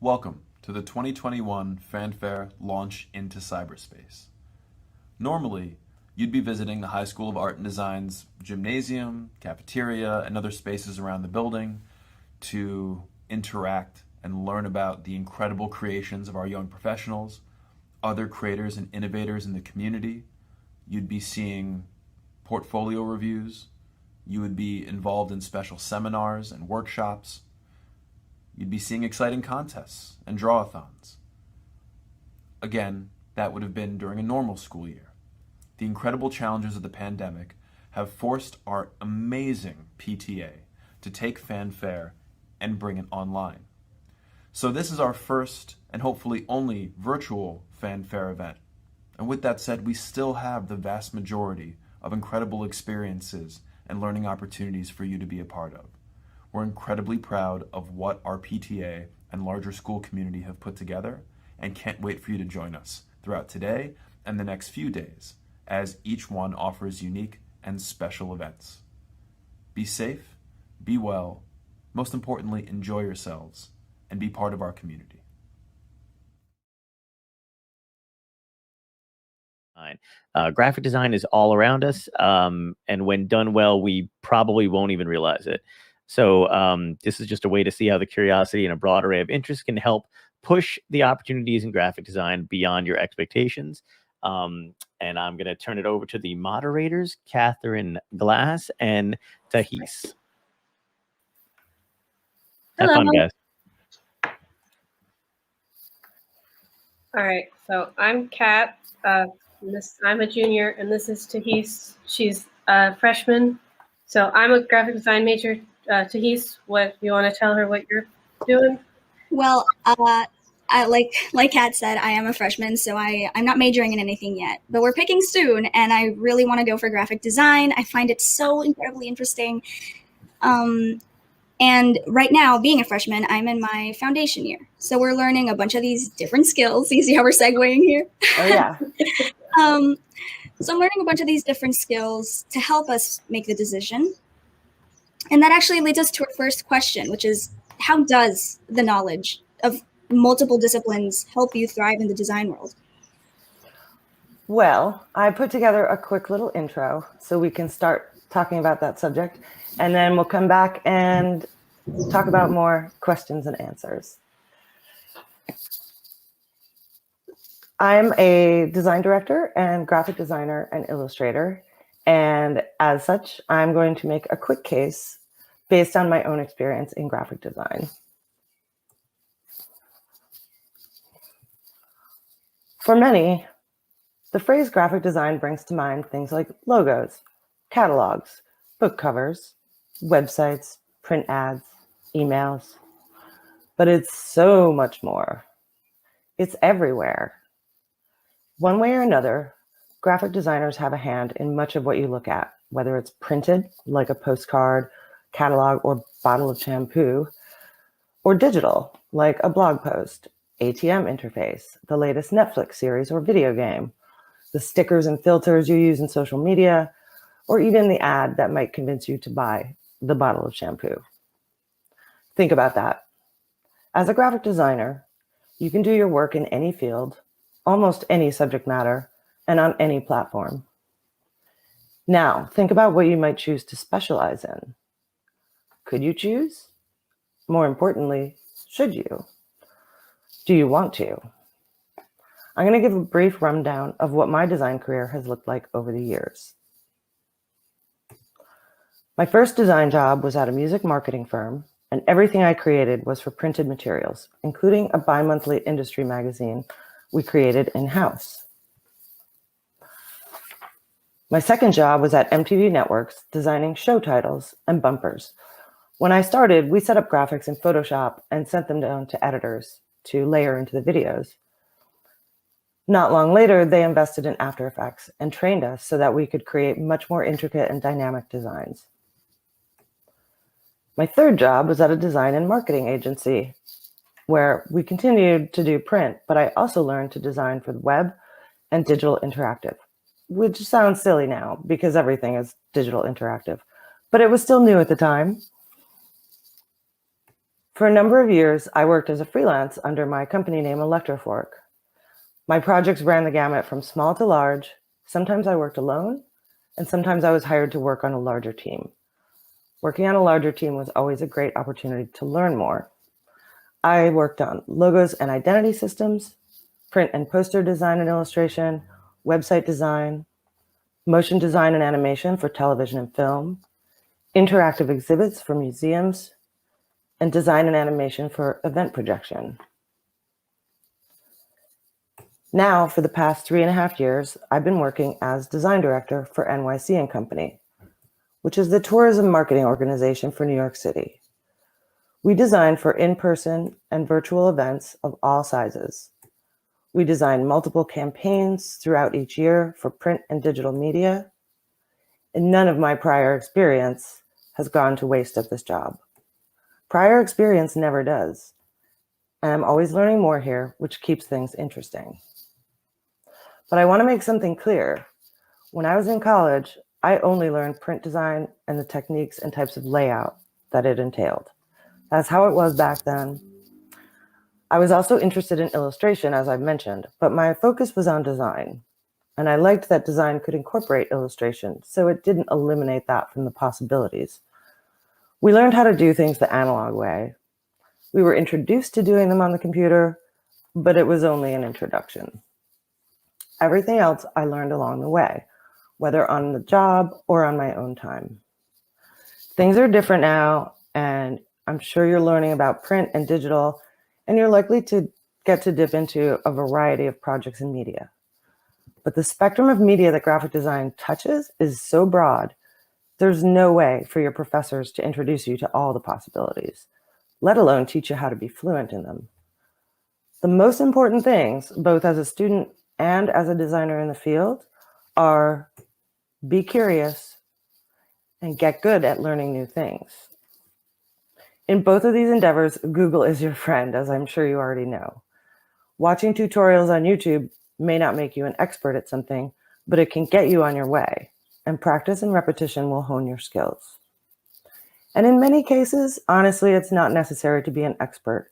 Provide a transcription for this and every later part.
Welcome to the 2021 Fanfare Launch into Cyberspace. Normally, you'd be visiting the High School of Art and Design's gymnasium, cafeteria, and other spaces around the building to interact and learn about the incredible creations of our young professionals, other creators and innovators in the community. You'd be seeing portfolio reviews. You would be involved in special seminars and workshops. You'd be seeing exciting contests and draw-a-thons. Again, that would have been during a normal school year. The incredible challenges of the pandemic have forced our amazing PTA to take Fanfare and bring it online. So this is our first and hopefully only virtual Fanfare event. And with that said, we still have the vast majority of incredible experiences and learning opportunities for you to be a part of. We're incredibly proud of what our PTA and larger school community have put together and can't wait for you to join us throughout today and the next few days as each one offers unique and special events. Be safe, be well, most importantly, enjoy yourselves and be part of our community. Graphic design is all around us, and when done well, we probably won't even realize it. So this is just a way to see how the curiosity and a broad array of interests can help push the opportunities in graphic design beyond your expectations. And I'm going to turn it over to the moderators, Catherine Glass and Tahis. Have fun, guys. All right, so I'm Kat. I'm a junior, and this is Tahis. She's a freshman. So I'm a graphic design major. Tahis, what you want to tell her what you're doing? Well, like Kat said, I am a freshman, so I'm not majoring in anything yet, but we're picking soon, and I really want to go for graphic design. I find it so incredibly interesting. And right now, being a freshman, I'm in my foundation year. So we're learning a bunch of these different skills. You see how we're segueing here? Oh, yeah. So I'm learning a bunch of these different skills to help us make the decision. And that actually leads us to our first question, which is, how does the knowledge of multiple disciplines help you thrive in the design world? Well, I put together a quick little intro so we can start talking about that subject, and then we'll come back and talk about more questions and answers. I'm a design director and graphic designer and illustrator, and as such, I'm going to make a quick case based on my own experience in graphic design. For many, the phrase graphic design brings to mind things like logos, catalogs, book covers, websites, print ads, emails. But it's so much more. It's everywhere. One way or another, graphic designers have a hand in much of what you look at, whether it's printed, like a postcard, catalog, or bottle of shampoo, or digital, like a blog post, ATM interface, the latest Netflix series or video game, the stickers and filters you use in social media, or even the ad that might convince you to buy the bottle of shampoo. Think about that. As a graphic designer, you can do your work in any field, almost any subject matter, and on any platform. Now, think about what you might choose to specialize in. Could you choose? More importantly, should you? Do you want to? I'm going to give a brief rundown of what my design career has looked like over the years. My first design job was at a music marketing firm, and everything I created was for printed materials, including a bi-monthly industry magazine we created in-house. My second job was at MTV Networks, designing show titles and bumpers. When I started, we set up graphics in Photoshop and sent them down to editors to layer into the videos. Not long later, they invested in After Effects and trained us so that we could create much more intricate and dynamic designs. My third job was at a design and marketing agency where we continued to do print, but I also learned to design for the web and digital interactive, which sounds silly now because everything is digital interactive, but it was still new at the time. For a number of years, I worked as a freelance under my company name Electrofork. My projects ran the gamut from small to large. Sometimes I worked alone, and sometimes I was hired to work on a larger team. Working on a larger team was always a great opportunity to learn more. I worked on logos and identity systems, print and poster design and illustration, website design, motion design and animation for television and film, interactive exhibits for museums, and design and animation for event projection. Now, for the past 3.5 years, I've been working as design director for NYC Company, which is the tourism marketing organization for New York City. We design for in-person and virtual events of all sizes. We design multiple campaigns throughout each year for print and digital media, and none of my prior experience has gone to waste at this job. Prior experience never does, and I'm always learning more here, which keeps things interesting. But I want to make something clear. When I was in college, I only learned print design and the techniques and types of layout that it entailed. That's how it was back then. I was also interested in illustration, as I've mentioned, but my focus was on design. And I liked that design could incorporate illustration, so it didn't eliminate that from the possibilities. We learned how to do things the analog way. We were introduced to doing them on the computer, but it was only an introduction. Everything else I learned along the way, whether on the job or on my own time. Things are different now, and I'm sure you're learning about print and digital, and you're likely to get to dip into a variety of projects and media. But the spectrum of media that graphic design touches is so broad, there's no way for your professors to introduce you to all the possibilities, let alone teach you how to be fluent in them. The most important things, both as a student and as a designer in the field, are be curious and get good at learning new things. In both of these endeavors, Google is your friend, as I'm sure you already know. Watching tutorials on YouTube may not make you an expert at something, but it can get you on your way, and practice and repetition will hone your skills. And in many cases, honestly, it's not necessary to be an expert.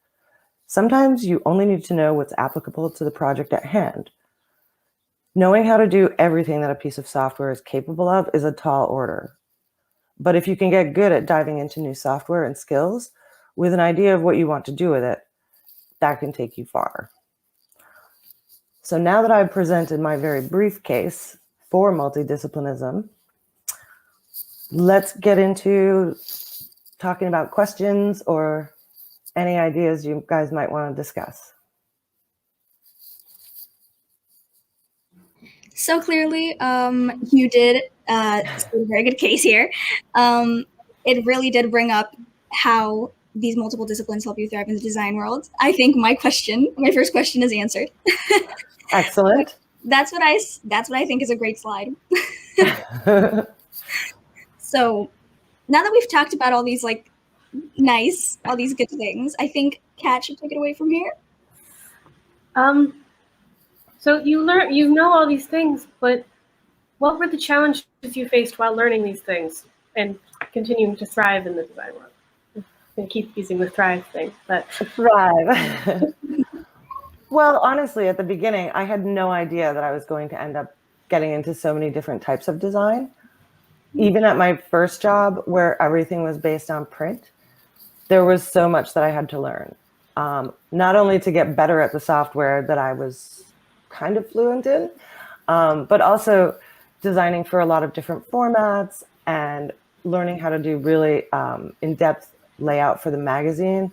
Sometimes you only need to know what's applicable to the project at hand. Knowing how to do everything that a piece of software is capable of is a tall order. But if you can get good at diving into new software and skills with an idea of what you want to do with it, that can take you far. So now that I've presented my very brief case for multidisciplinism, let's get into talking about questions or any ideas you guys might want to discuss. So clearly, you did a very good case here. It really did bring up how these multiple disciplines help you thrive in the design world. I think my first question is answered. Excellent. That's what I think is a great slide. So now that we've talked about all these all these good things, I think Kat should take it away from here. So you know all these things, but what were the challenges you faced while learning these things and continuing to thrive in the design world? I'm going to keep using the thrive thing, but thrive. Well, honestly, at the beginning, I had no idea that I was going to end up getting into so many different types of design. Even at my first job, where everything was based on print, there was so much that I had to learn. Not only to get better at the software that I was kind of fluent in, but also designing for a lot of different formats and learning how to do really in-depth layout for the magazine.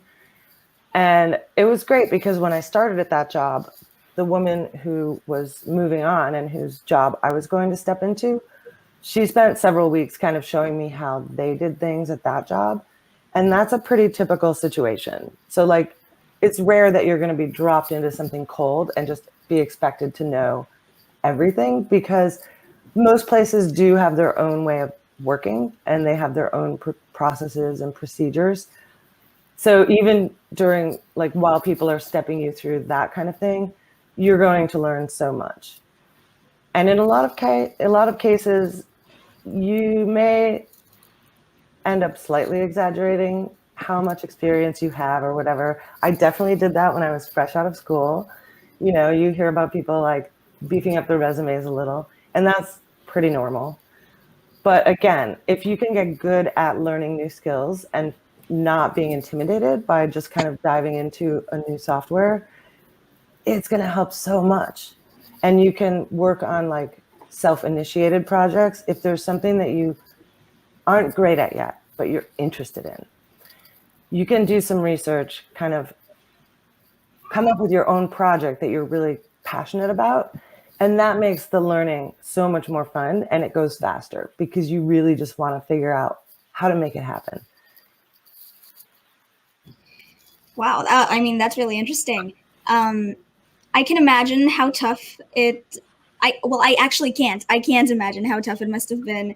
And it was great because when I started at that job, the woman who was moving on and whose job I was going to step into, she spent several weeks kind of showing me how they did things at that job. And that's a pretty typical situation. So like, it's rare that you're going to be dropped into something cold and just be expected to know everything, because most places do have their own way of working and they have their own processes and procedures. So even during, like, while people are stepping you through that kind of thing, you're going to learn so much. And in a lot of cases, you may end up slightly exaggerating how much experience you have or whatever. I definitely did that when I was fresh out of school. You know, you hear about people like beefing up their resumes a little, and that's pretty normal. But again, if you can get good at learning new skills and not being intimidated by just kind of diving into a new software, it's going to help so much. And you can work on like self-initiated projects if there's something that you aren't great at yet, but you're interested in. You can do some research, kind of come up with your own project that you're really passionate about. And that makes the learning so much more fun, and it goes faster because you really just want to figure out how to make it happen. Wow, I mean, that's really interesting. I can imagine how tough I actually can't. I can't imagine how tough it must have been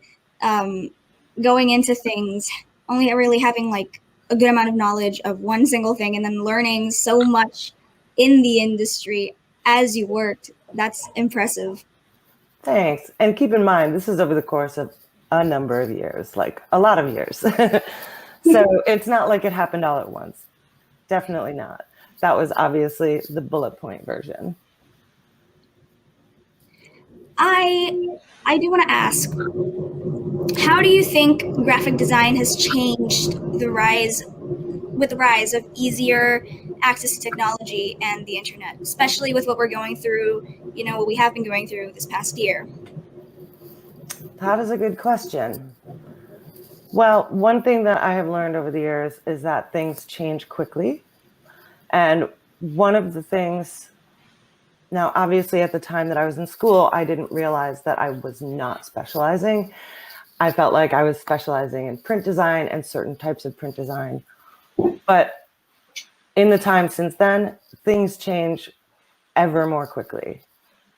going into things, only really having like a good amount of knowledge of one single thing and then learning so much in the industry as you worked. That's impressive. Thanks. And keep in mind, this is over the course of a number of years, like a lot of years. So it's not like it happened all at once. Definitely not. That was obviously the bullet point version. I do want to ask, how do you think graphic design has changed with the rise of easier access to technology and the internet, especially with what we're going through, what we have been going through this past year? That is a good question. Well, one thing that I have learned over the years is that things change quickly. And one of the things, now obviously at the time that I was in school, I didn't realize that I was not specializing. I felt like I was specializing in print design and certain types of print design. But in the time since then, things change ever more quickly,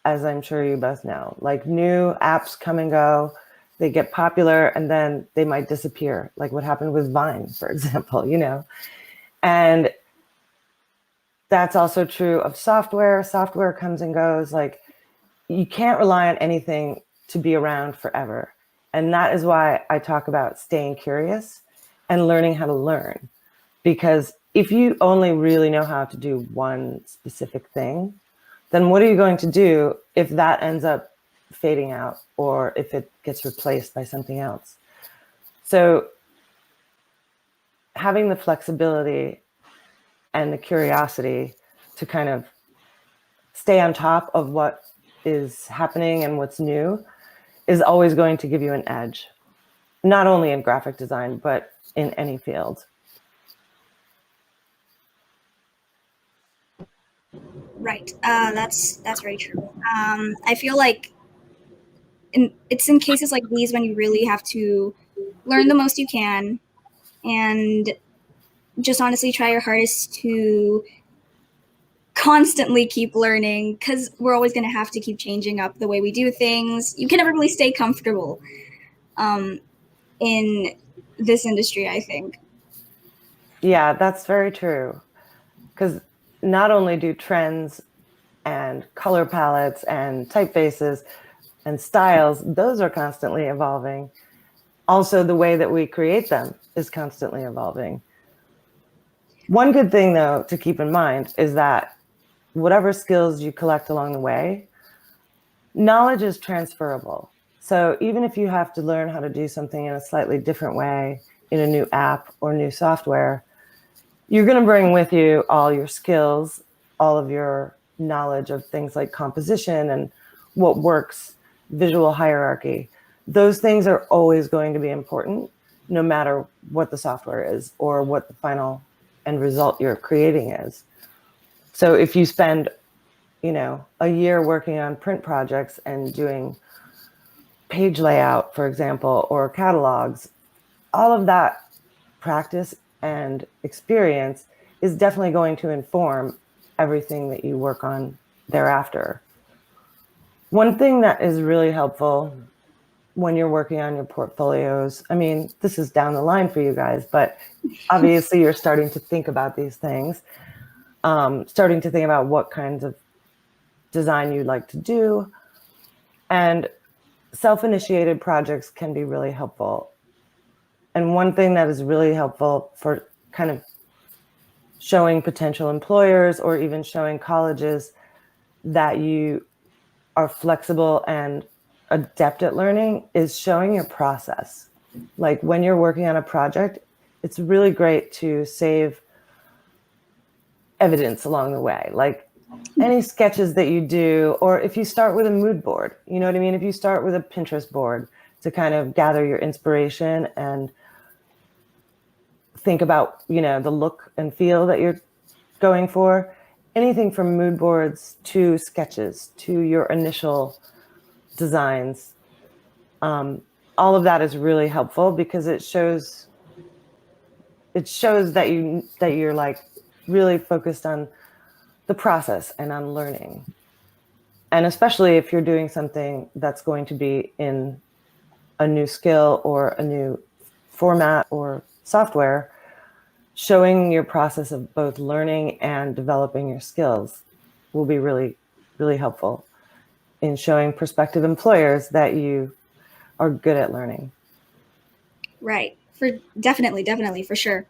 as I'm sure you both know. Like new apps come and go, they get popular, and then they might disappear, like what happened with Vine, for example, And that's also true of software. Software comes and goes. Like you can't rely on anything to be around forever. And that is why I talk about staying curious and learning how to learn. Because if you only really know how to do one specific thing, then what are you going to do if that ends up fading out or if it gets replaced by something else? So having the flexibility and the curiosity to kind of stay on top of what is happening and what's new is always going to give you an edge, not only in graphic design, but in any field. Right. That's very true. I feel like it's in cases like these when you really have to learn the most you can and just honestly try your hardest to constantly keep learning, because we're always going to have to keep changing up the way we do things. You can never really stay comfortable in this industry, I think. Yeah, that's very true. Because not only do trends and color palettes and typefaces and styles, those are constantly evolving. Also, the way that we create them is constantly evolving. One good thing, though, to keep in mind is that whatever skills you collect along the way, knowledge is transferable. So even if you have to learn how to do something in a slightly different way in a new app or new software, you're going to bring with you all your skills, all of your knowledge of things like composition and what works, visual hierarchy. Those things are always going to be important, no matter what the software is or what the final end result you're creating is. So if you spend, a year working on print projects and doing page layout, for example, or catalogs, all of that practice and experience is definitely going to inform everything that you work on thereafter. One thing that is really helpful when you're working on your portfolios, I mean, this is down the line for you guys, but obviously you're starting to think about these things, starting to think about what kinds of design you'd like to do. And self-initiated projects can be really helpful. And one thing that is really helpful for kind of showing potential employers or even showing colleges that you are flexible and adept at learning is showing your process. Like when you're working on a project, it's really great to save evidence along the way. Like any sketches that you do, or if you start with a mood board, you know what I mean? If you start with a Pinterest board to kind of gather your inspiration and think about, you know, the look and feel that you're going for, anything from mood boards to sketches to your initial designs, all of that is really helpful because it shows that you're like really focused on the process and on learning. And especially if you're doing something that's going to be in a new skill or a new format or software, showing your process of both learning and developing your skills will be really, really helpful in showing prospective employers that you are good at learning. Right. Definitely, for sure.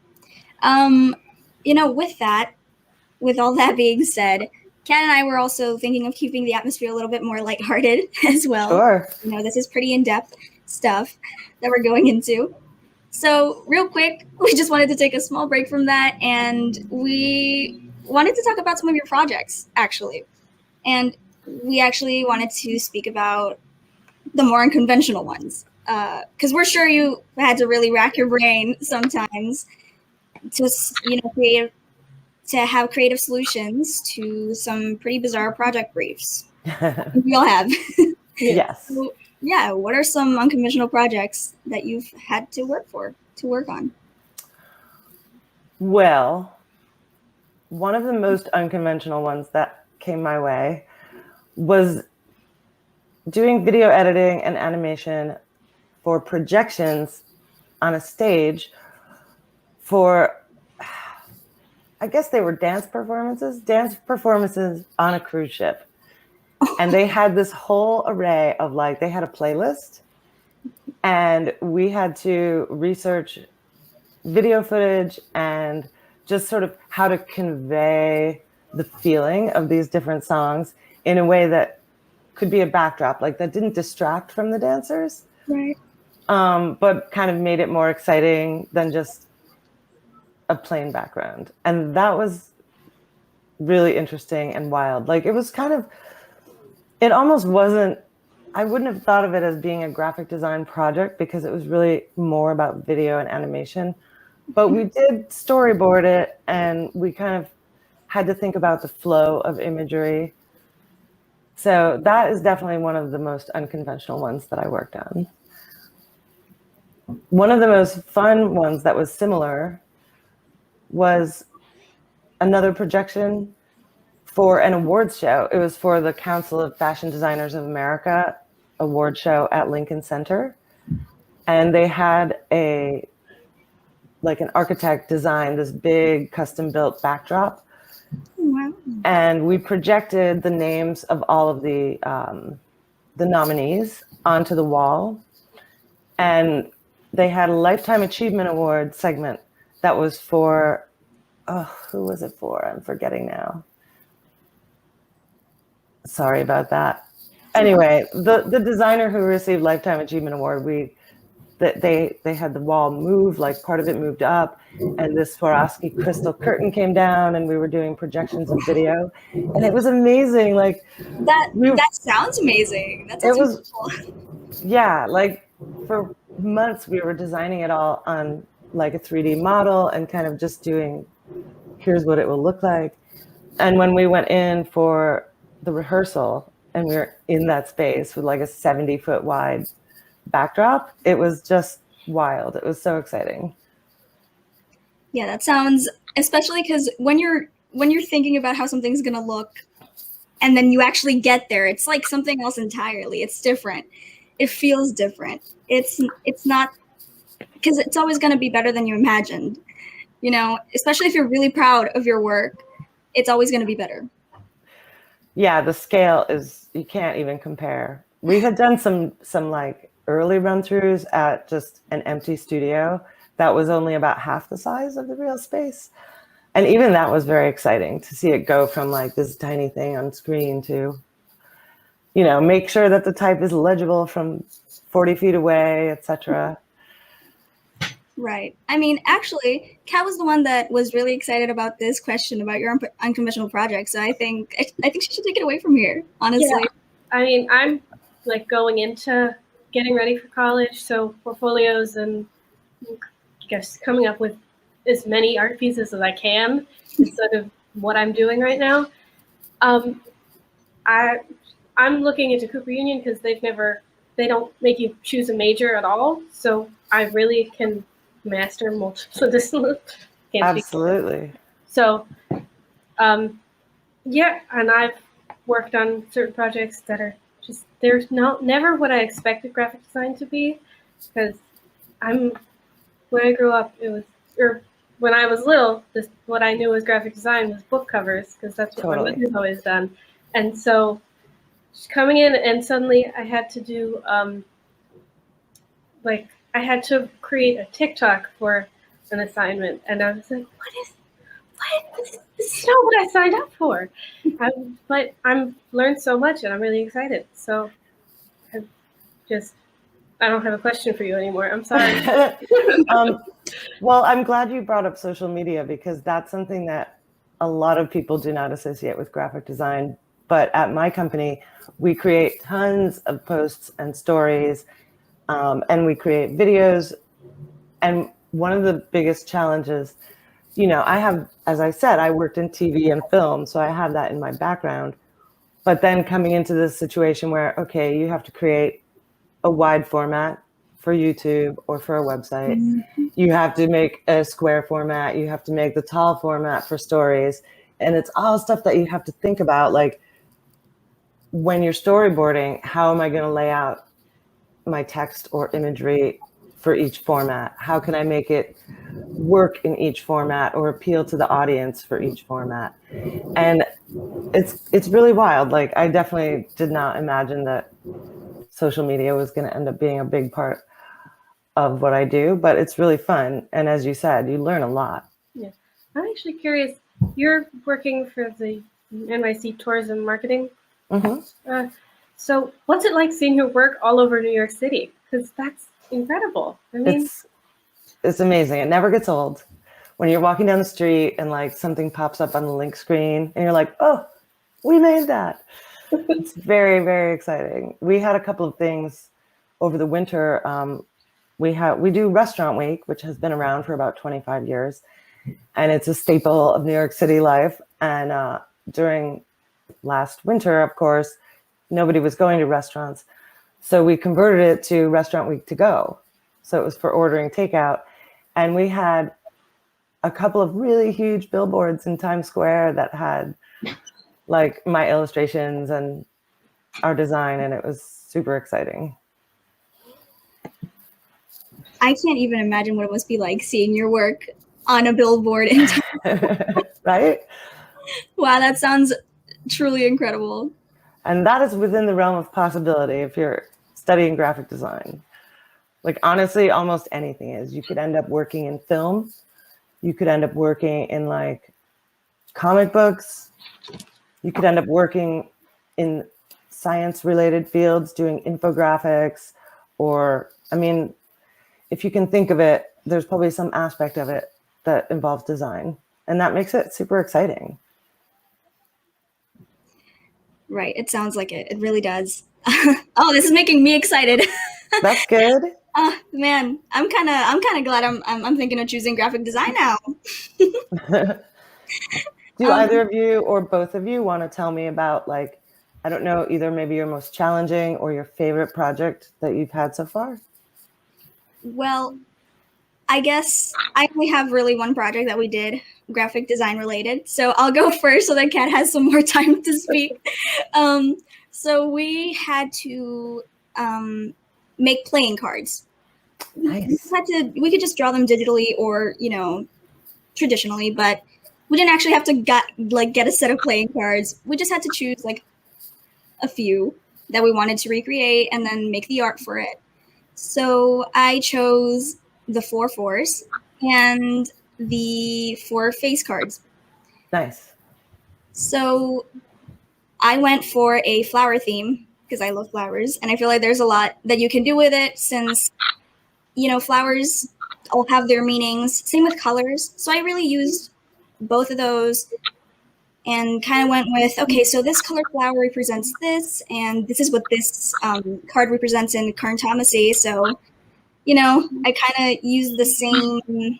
With all that being said, Kat and I were also thinking of keeping the atmosphere a little bit more lighthearted as well. Sure. You know, this is pretty in-depth stuff that we're going into. So real quick, we just wanted to take a small break from that, and we wanted to talk about some of your projects, actually. And we actually wanted to speak about the more unconventional ones, because we're sure you had to really rack your brain sometimes to, have creative solutions to some pretty bizarre project briefs. We all have. Yes. So, yeah, what are some unconventional projects that you've had to work on? Well, one of the most unconventional ones that came my way was doing video editing and animation for projections on a stage for, I guess they were dance performances on a cruise ship. And they had this whole array of they had a playlist, and we had to research video footage and just sort of how to convey the feeling of these different songs in a way that could be a backdrop, that didn't distract from the dancers, right? But kind of made it more exciting than just a plain background. And that was really interesting and wild. It almost wasn't, I wouldn't have thought of it as being a graphic design project because it was really more about video and animation. But we did storyboard it, and we kind of had to think about the flow of imagery. So that is definitely one of the most unconventional ones that I worked on. One of the most fun ones that was similar was another projection for an awards show. It was for the Council of Fashion Designers of America award show at Lincoln Center. And they had an architect design this big custom built backdrop. Wow. And we projected the names of all of the nominees onto the wall. And they had a Lifetime Achievement Award segment that was for, who was it for? I'm forgetting now. Sorry about that. Anyway, the designer who received Lifetime Achievement Award, they had the wall move, part of it moved up, and this Swarovski crystal curtain came down, and we were doing projections of video, and it was amazing. That sounds amazing. That sounds cool. Yeah, for months we were designing it all on a 3D model and kind of just doing, here's what it will look like. And when we went in for the rehearsal and we were in that space with a 70-foot wide backdrop, it was just wild. It was so exciting. Yeah, that sounds, especially because when you're thinking about how something's gonna look and then you actually get there, it's like something else entirely. It's different. It feels different. It's not, because it's always gonna be better than you imagined. Especially if you're really proud of your work, it's always gonna be better. Yeah, the scale you can't even compare. We had done some early run-throughs at just an empty studio that was only about half the size of the real space. And even that was very exciting to see it go from like this tiny thing on screen to, make sure that the type is legible from 40 feet away, etc. Right. I mean, actually, Kat was the one that was really excited about this question about your unconventional project. So I think she should take it away from here, honestly. Yeah. I mean, I'm like going into getting ready for college, so portfolios and I guess coming up with as many art pieces as I can is sort of what I'm doing right now. I'm looking into Cooper Union because they don't make you choose a major at all. So I really can master multiple disciplines. Absolutely. So, yeah, and I've worked on certain projects that are just, never what I expected graphic design to be, because when I grew up, when I was little, what I knew as graphic design was book covers, because that's what my mother's always done. And so just coming in and suddenly I had to do, I had to create a TikTok for an assignment. And I was like, this is not what I signed up for. But I'm learned so much and I'm really excited. So I don't have a question for you anymore. I'm sorry. Well, I'm glad you brought up social media, because that's something that a lot of people do not associate with graphic design. But at my company, we create tons of posts and stories, and we create videos. And one of the biggest challenges, I have, as I said, I worked in TV and film, so I have that in my background. But then coming into this situation where, okay, you have to create a wide format for YouTube or for a website. Mm-hmm. You have to make a square format. You have to make the tall format for stories. And it's all stuff that you have to think about. Like when you're storyboarding, how am I going to lay out my text or imagery for each format? How can I make it work in each format or appeal to the audience for each format? And it's really wild. Like I definitely did not imagine that social media was going to end up being a big part of what I do, but it's really fun. And as you said, you learn a lot. Yeah. I'm actually curious, you're working for the NYC Tourism Marketing. Mm-hmm. So what's it like seeing your work all over New York City? Because that's incredible. I mean, it's amazing. It never gets old. When you're walking down the street and like something pops up on the link screen and you're like, oh, we made that. It's very, very exciting. We had a couple of things over the winter. We do Restaurant Week, which has been around for about 25 years, and it's a staple of New York City life. And during last winter, of course, nobody was going to restaurants, so we converted it to Restaurant Week to go. So it was for ordering takeout, and we had a couple of really huge billboards in Times Square that had like my illustrations and our design, and it was super exciting. I can't even imagine what it must be like seeing your work on a billboard in right? Wow, that sounds truly incredible. And that is within the realm of possibility if you're studying graphic design. Like honestly, almost anything is. You could end up working in film. You could end up working in like comic books. You could end up working in science-related fields doing infographics, or, I mean, if you can think of it, there's probably some aspect of it that involves design, and that makes it super exciting. Right. It sounds like it. It really does. Oh, this is making me excited. That's good. Man, I'm kind of glad I'm thinking of choosing graphic design now. Do either of you or both of you want to tell me about, like, I don't know, either maybe your most challenging or your favorite project that you've had so far? Well, I guess I only have really one project that we did, graphic design related. So I'll go first so that Kat has some more time to speak. So we had to make playing cards. Nice. We could just draw them digitally or, traditionally, but we didn't actually have to get a set of playing cards. We just had to choose like a few that we wanted to recreate and then make the art for it. So I chose the 4 4s, and the 4 face cards. Nice. So I went for a flower theme because I love flowers, and I feel like there's a lot that you can do with it since, flowers all have their meanings. Same with colors. So I really used both of those and kind of went with, okay, so this color flower represents this, and this is what this card represents in carntomacy. So, I kind of used the same,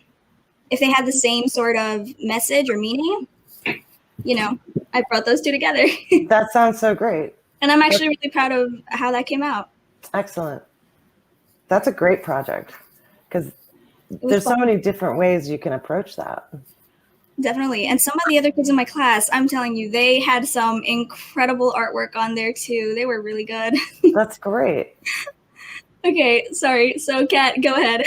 if they had the same sort of message or meaning, I brought those two together. That sounds so great. And I'm actually really proud of how that came out. Excellent. That's a great project because there's so many different ways you can approach that. Definitely. And some of the other kids in my class, I'm telling you, they had some incredible artwork on there too. They were really good. That's great. Okay, sorry. So Kat, go ahead.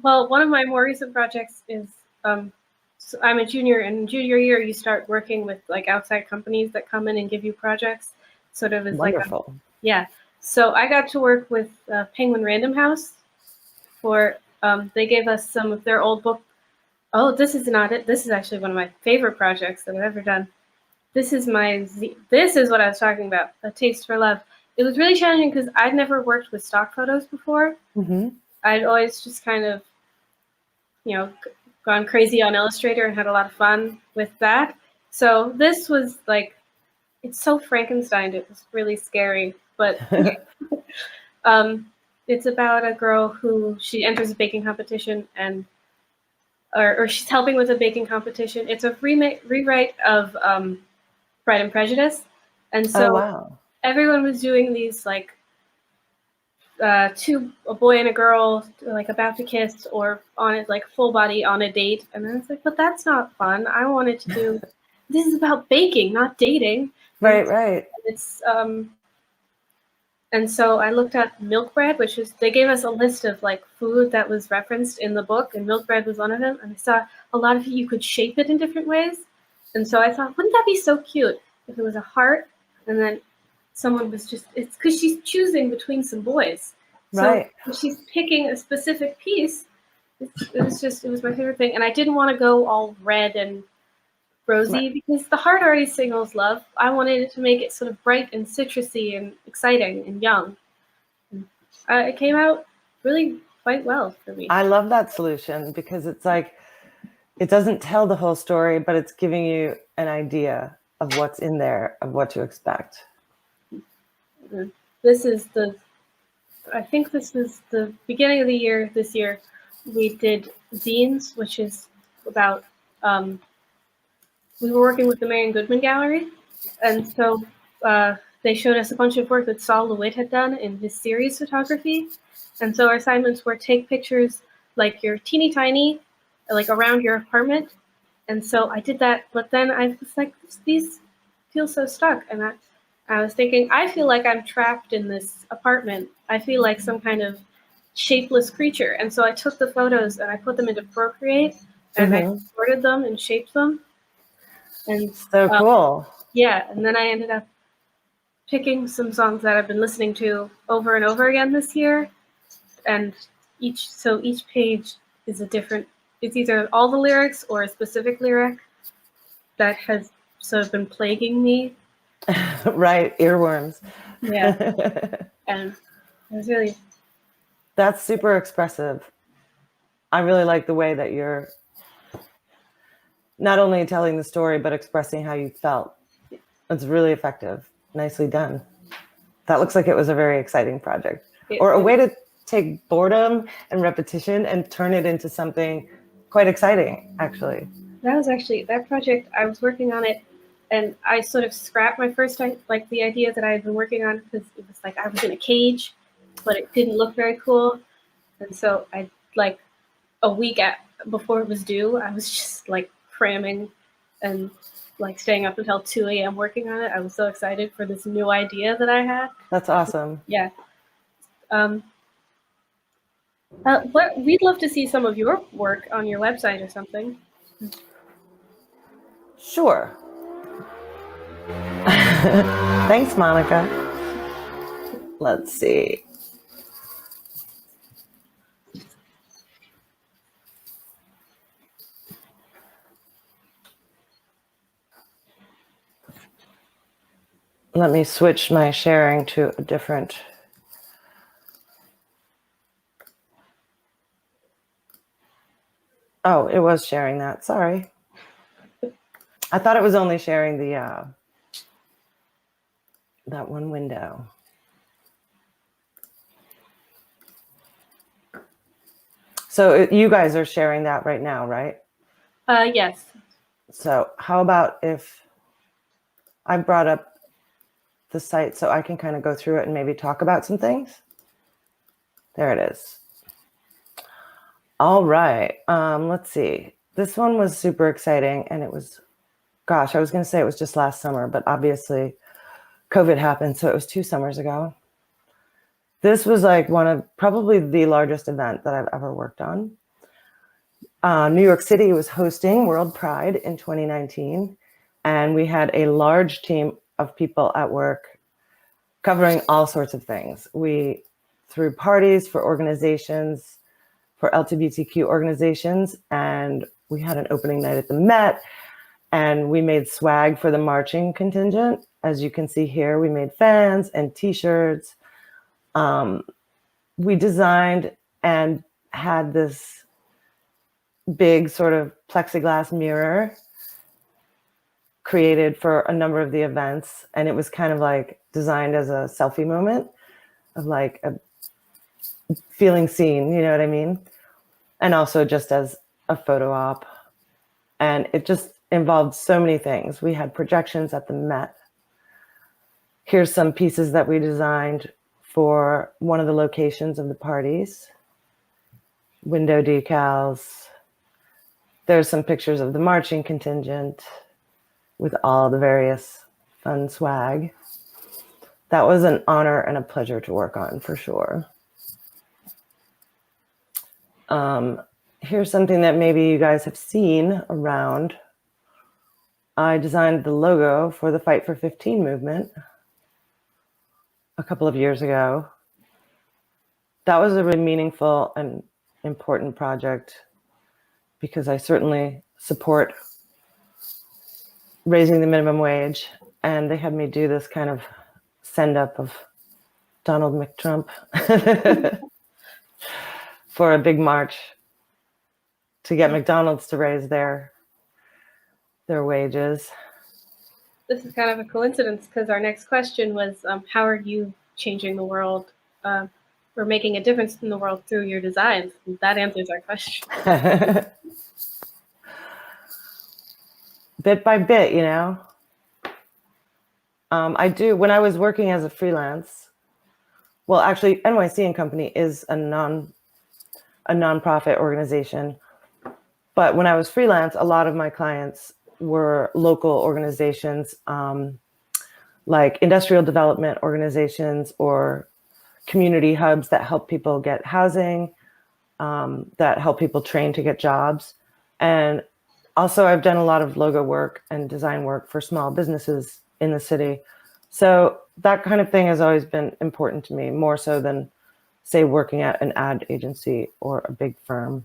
Well, one of my more recent projects is, so I'm a junior, and in junior year, you start working with like outside companies that come in and give you projects, sort of as Wonderful. yeah. So I got to work with Penguin Random House for, they gave us some of their old book. Oh, this is not it. This is actually one of my favorite projects that I've ever done. This is this is what I was talking about, A Taste for Love. It was really challenging because I'd never worked with stock photos before. Mm-hmm. I'd always just kind of, gone crazy on Illustrator and had a lot of fun with that. So this was like, it's so Frankenstein. It was really scary, but it's about a girl who she enters a baking competition and, or she's helping with a baking competition. It's a rewrite of Pride and Prejudice, and so wow. Everyone was doing these like a boy and a girl like about to kiss or on it like full body on a date, and then it's like, but that's not fun. I wanted to do this is about baking, not dating. Right. It's and so I looked at milk bread, which is, they gave us a list of like food that was referenced in the book, and milk bread was one of them. And I saw a lot of it, you could shape it in different ways. And so I thought, wouldn't that be so cute if it was a heart and then someone was just, it's because she's choosing between some boys. Right. So if she's picking a specific piece, it was my favorite thing. And I didn't want to go all red and rosy because the heart already signals love. I wanted it to make it sort of bright and citrusy and exciting and young. It came out really quite well for me. I love that solution because it's like, it doesn't tell the whole story, but it's giving you an idea of what's in there, of what to expect. I think this is the beginning of the year. This year we did zines, which is about, we were working with the Marion Goodman Gallery, and so they showed us a bunch of work that Saul LeWitt had done in his series photography. And so our assignments were take pictures like you're teeny tiny, like around your apartment. And so I did that, but then I was like, these feel so stuck. And I was thinking, I feel like I'm trapped in this apartment. I feel like some kind of shapeless creature. And so I took the photos and I put them into Procreate, and I sorted them and shaped them. And so cool. Yeah, and then I ended up picking some songs that I've been listening to over and over again this year, and each page is a different. It's either all the lyrics or a specific lyric that has sort of been plaguing me. Right, earworms. Yeah, and it was really. That's super expressive. I really like the way that you're not only telling the story, but expressing how you felt. It's really effective. Nicely done. That looks like it was a very exciting project. Or a way to take boredom and repetition and turn it into something quite exciting, actually. That project, I was working on it, and I sort of scrapped my first, like the idea that I had been working on, because it was like I was in a cage, but it didn't look very cool. And so I, like a week before it was due, I was just like cramming and like staying up until 2 a.m. working on it. I was so excited for this new idea that I had. That's awesome. Yeah. We'd love to see some of your work on your website or something. Sure. Thanks, Monica. Let's see. Let me switch my sharing to a different. Oh, it was sharing that. Sorry. I thought it was only sharing the that one window. So you guys are sharing that right now, right? Yes. So how about if I brought up the site so I can kind of go through it and maybe talk about some things? There it is. All right. Let's see. This one was super exciting, and it was, gosh, I was going to say it was just last summer, but obviously COVID happened, so it was 2 summers ago. This was like one of probably the largest event that I've ever worked on. New York City was hosting World Pride in 2019, and we had a large team of people at work covering all sorts of things. We threw parties for organizations, for LGBTQ organizations, and we had an opening night at the Met, and we made swag for the marching contingent. As you can see here, we made fans and t-shirts. We designed and had this big sort of plexiglass mirror created for a number of the events. And it was kind of like designed as a selfie moment of like a feeling seen, you know what I mean? And also just as a photo op. And it just involved so many things. We had projections at the Met. Here's some pieces that we designed for one of the locations of the parties. Window decals. There's some pictures of the marching contingent with all the various fun swag. That was an honor and a pleasure to work on for sure. Here's something that maybe you guys have seen around. I designed the logo for the Fight for 15 movement a couple of years ago. That was a really meaningful and important project because I certainly support raising the minimum wage, and they had me do this kind of send up of Donald McTrump for a big march to get McDonald's to raise their wages. This is kind of a coincidence because our next question was, how are you changing the world or making a difference in the world through your designs? And that answers our question. Bit by bit, you know. I do, when I was working as a freelance, well, actually, NYC and Company is a nonprofit organization. But when I was freelance, a lot of my clients were local organizations, like industrial development organizations or community hubs that help people get housing, that help people train to get jobs. And also I've done a lot of logo work and design work for small businesses in the city. So that kind of thing has always been important to me, more so than, say, working at an ad agency or a big firm.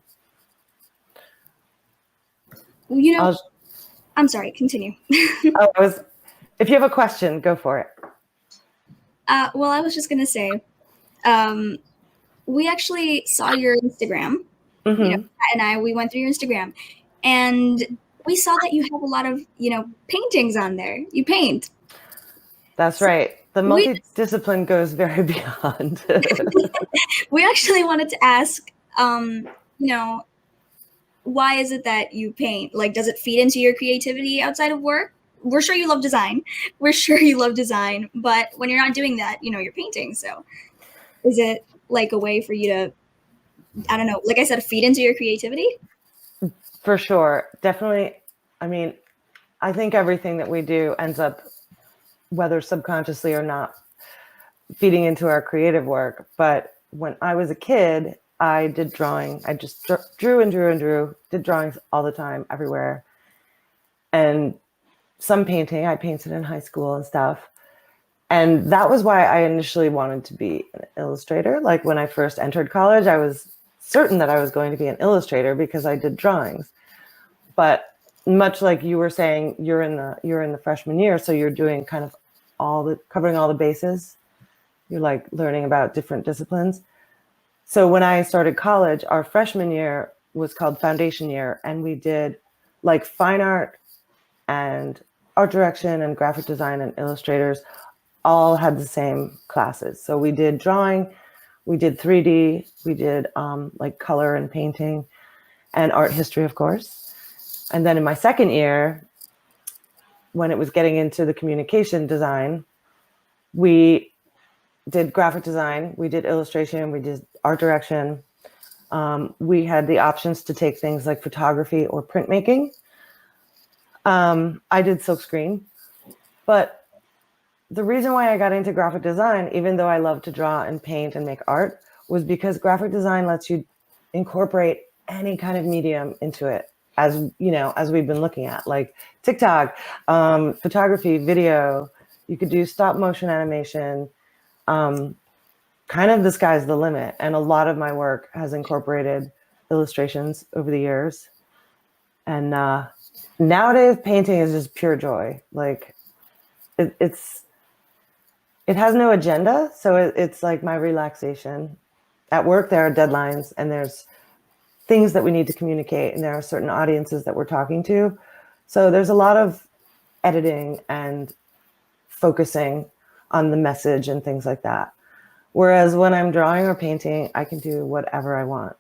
You know, I'm sorry, continue. If you have a question, go for it. Well, I was just going to say, we actually saw your Instagram. Mm-hmm. You know, Pat and we went through your Instagram, and we saw that you have a lot of, paintings on there. You paint. That's right. The multi-discipline goes very beyond. We actually wanted to ask, why is it that you paint? Like, does it feed into your creativity outside of work? We're sure you love design. But when you're not doing that, you're painting. So is it like a way for you to, I don't know, like I said, feed into your creativity? For sure. Definitely. I mean, I think everything that we do ends up, whether subconsciously or not, feeding into our creative work. But when I was a kid, I did drawing. I just drew and drew and drew, did drawings all the time, everywhere. And some painting, I painted in high school and stuff. And that was why I initially wanted to be an illustrator. Like when I first entered college, I was certain that I was going to be an illustrator because I did drawings. But much like you were saying, you're in the freshman year, so you're doing kind of covering all the bases. You're like learning about different disciplines. So when I started college, our freshman year was called foundation year, and we did like fine art and art direction and graphic design and illustrators all had the same classes. So we did drawing, we did 3D, we did like color and painting and art history, of course. And then in my second year, when it was getting into the communication design, we did graphic design, we did illustration, we did art direction. We had the options to take things like photography or printmaking. I did silkscreen, but the reason why I got into graphic design, even though I love to draw and paint and make art, was because graphic design lets you incorporate any kind of medium into it, as you know, as we've been looking at, like TikTok, photography, video. You could do stop motion animation. Kind of the sky's the limit. And a lot of my work has incorporated illustrations over the years. And nowadays, painting is just pure joy. Like it has no agenda. So it's like my relaxation. At work, there are deadlines and there's things that we need to communicate. And there are certain audiences that we're talking to. So there's a lot of editing and focusing on the message and things like that. Whereas when I'm drawing or painting, I can do whatever I want.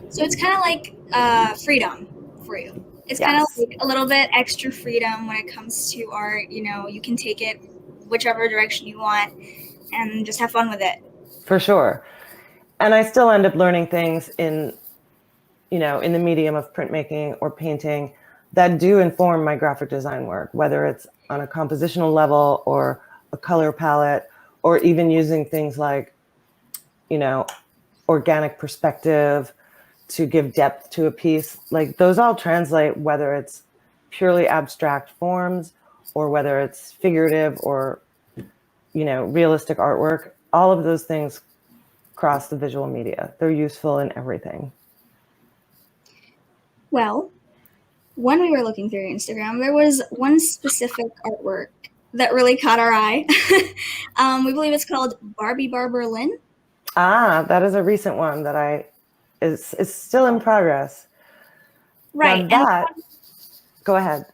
So it's kind of like freedom for you. It's kind of like a little bit extra freedom when it comes to art. You know, you can take it whichever direction you want and just have fun with it. For sure. And I still end up learning things in the medium of printmaking or painting that do inform my graphic design work, whether it's on a compositional level or a color palette, or even using things like, organic perspective to give depth to a piece. Like those all translate, whether it's purely abstract forms or whether it's figurative or, realistic artwork. All of those things cross the visual media. They're useful in everything. Well, when we were looking through your Instagram, there was one specific artwork that really caught our eye. We believe it's called Barbie Bar Berlin. That is a recent one that is still in progress. Right. Go ahead.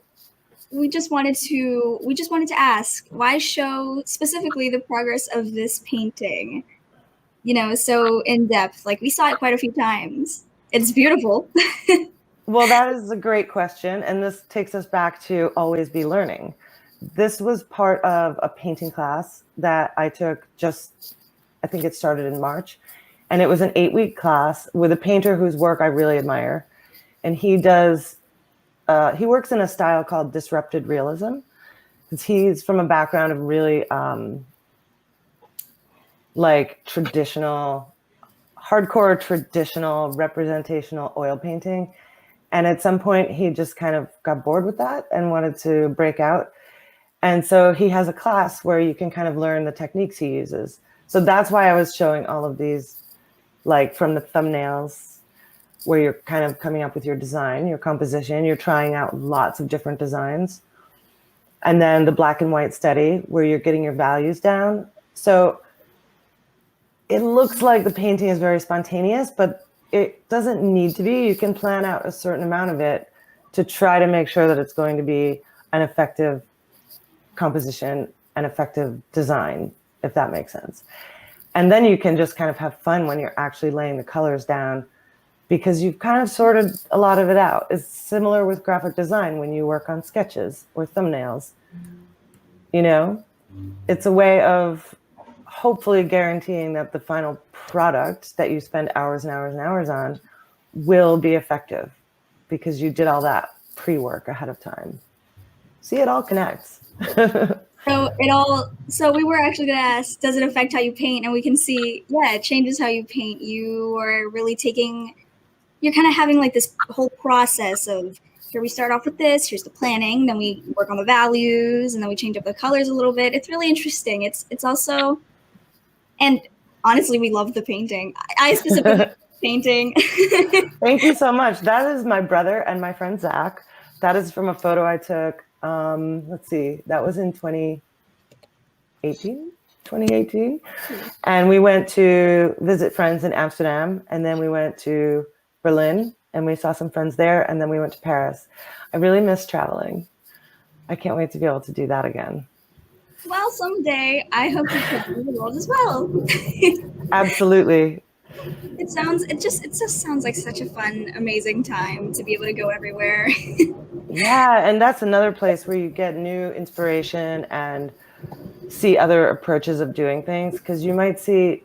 We just wanted to ask, why show specifically the progress of this painting? So in depth. Like we saw it quite a few times. It's beautiful. Well, that is a great question. And this takes us back to always be learning. This was part of a painting class that I took I think it started in March. And it was an 8-week class with a painter whose work I really admire. And he works in a style called disrupted realism. He's from a background of really like hardcore traditional representational oil painting. And at some point, he just kind of got bored with that and wanted to break out. And so he has a class where you can kind of learn the techniques he uses. So that's why I was showing all of these, like from the thumbnails, where you're kind of coming up with your design, your composition, you're trying out lots of different designs. And then the black and white study, where you're getting your values down. So it looks like the painting is very spontaneous, but it doesn't need to be. You can plan out a certain amount of it to try to make sure that it's going to be an effective composition, an effective design, if that makes sense. And then you can just kind of have fun when you're actually laying the colors down, because you've kind of sorted a lot of it out. It's similar with graphic design when you work on sketches or thumbnails. It's a way of hopefully guaranteeing that the final product that you spend hours and hours and hours on will be effective because you did all that pre-work ahead of time. See, it all connects. So we were actually going to ask, does it affect how you paint? And we can see, it changes how you paint. You are really you're kind of having like this whole process of, here we start off with this, here's the planning, then we work on the values, and then we change up the colors a little bit. It's really interesting. It's also, and honestly, we love the painting. I specifically love painting. Thank you so much. That is my brother and my friend Zach. That is from a photo I took Let's see, that was in 2018. And we went to visit friends in Amsterdam, and then we went to Berlin, and we saw some friends there, and then we went to Paris. I really miss traveling. I can't wait to be able to do that again. Well, someday I hope to travel the world as well. Absolutely. It just sounds like such a fun, amazing time to be able to go everywhere. Yeah, and that's another place where you get new inspiration and see other approaches of doing things, because you might see,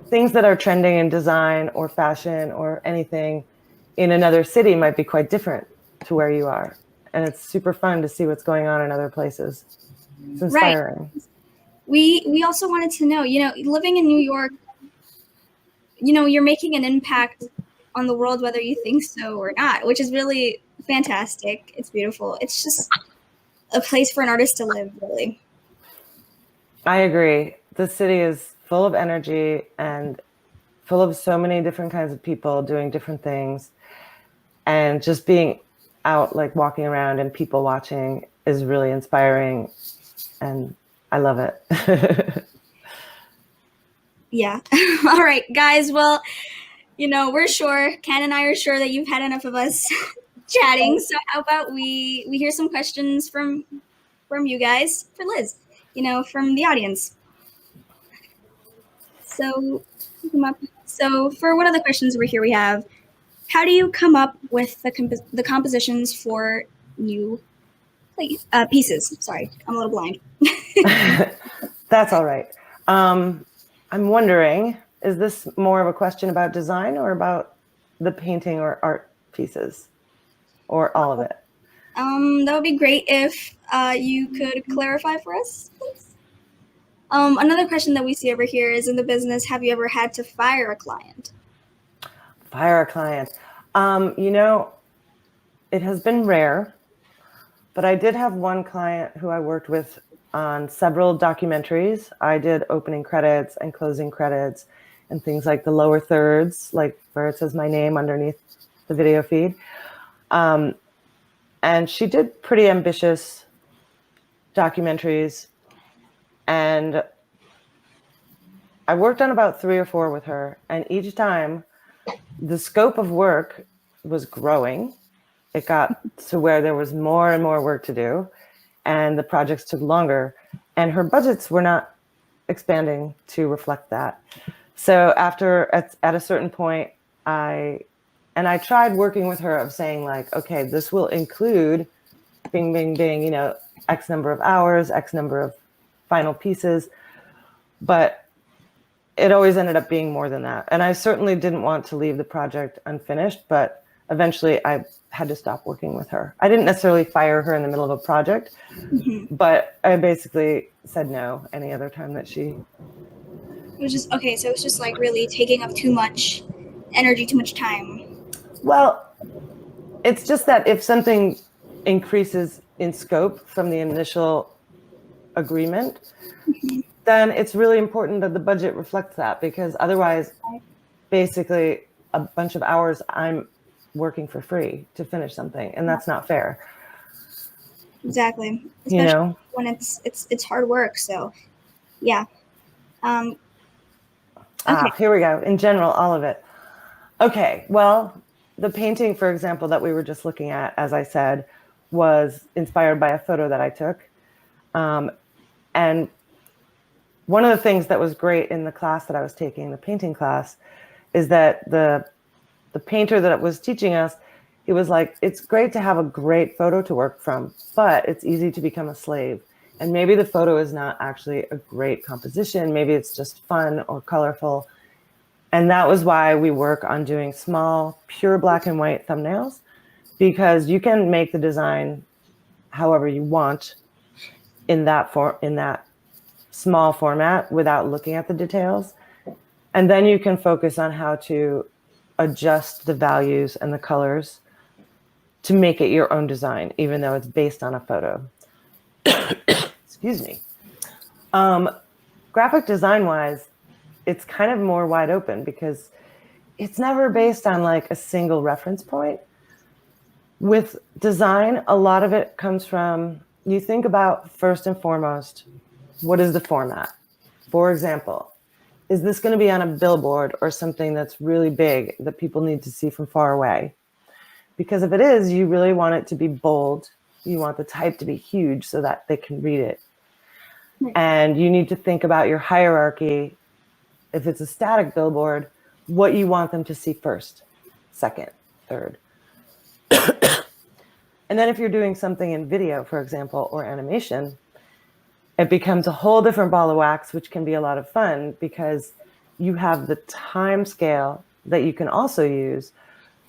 things that are trending in design or fashion or anything in another city might be quite different to where you are. And it's super fun to see what's going on in other places. It's inspiring. Right. We also wanted to know, living in New York, you're making an impact on the world, whether you think so or not, which is really fantastic. It's beautiful. It's just a place for an artist to live, really. I agree. The city is full of energy and full of so many different kinds of people doing different things. And just being out, like walking around and people watching, is really inspiring. And I love it. Yeah. All right, guys. Well, we're sure, Ken and I are sure that you've had enough of us chatting. So how about we hear some questions from you guys for Liz, from the audience. So for one of the questions over here, we have, how do you come up with the compositions for new pieces? Sorry, I'm a little blind. That's all right. I'm wondering, is this more of a question about design or about the painting or art pieces, or all of it? That would be great if you could clarify for us, please. Another question that we see over here is, in the business, have you ever had to fire a client? Fire a client. It has been rare, but I did have one client who I worked with on several documentaries. I did opening credits and closing credits and things like the lower thirds, like where it says my name underneath the video feed. And she did pretty ambitious documentaries. And I worked on about 3 or 4 with her. And each time the scope of work was growing. It got to where there was more and more work to do, and the projects took longer, and her budgets were not expanding to reflect that. So at a certain point, I tried working with her of saying, like, okay, this will include bing, bing, bing, X number of hours, X number of final pieces, but it always ended up being more than that. And I certainly didn't want to leave the project unfinished, but eventually I had to stop working with her. I didn't necessarily fire her in the middle of a project, but I basically said no any other time that she... It was just, okay, so it's just like really taking up too much energy, too much time. Well, it's just that if something increases in scope from the initial agreement, then it's really important that the budget reflects that, because otherwise, basically, a bunch of hours I'm working for free to finish something, and that's not fair. Exactly. Especially when it's hard work. So, yeah. Okay. Here we go. In general, all of it. Okay. Well, the painting, for example, that we were just looking at, as I said, was inspired by a photo that I took. And one of the things that was great in the class that I was taking, the painting class, is that the painter that was teaching us, he was like, it's great to have a great photo to work from, but it's easy to become a slave. And maybe the photo is not actually a great composition. Maybe it's just fun or colorful. And that was why we work on doing small, pure black and white thumbnails, because you can make the design however you want in that small format without looking at the details. And then you can focus on how to adjust the values and the colors to make it your own design, even though it's based on a photo. Excuse me. Graphic design wise, it's kind of more wide open because it's never based on like a single reference point. With design, a lot of it comes from, you think about first and foremost, what is the format? For example, is this going to be on a billboard or something that's really big that people need to see from far away? Because if it is, you really want it to be bold. You want the type to be huge so that they can read it. And you need to think about your hierarchy. If it's a static billboard, what you want them to see first, second, third. And then if you're doing something in video, for example, or animation, it becomes a whole different ball of wax, which can be a lot of fun because you have the time scale that you can also use.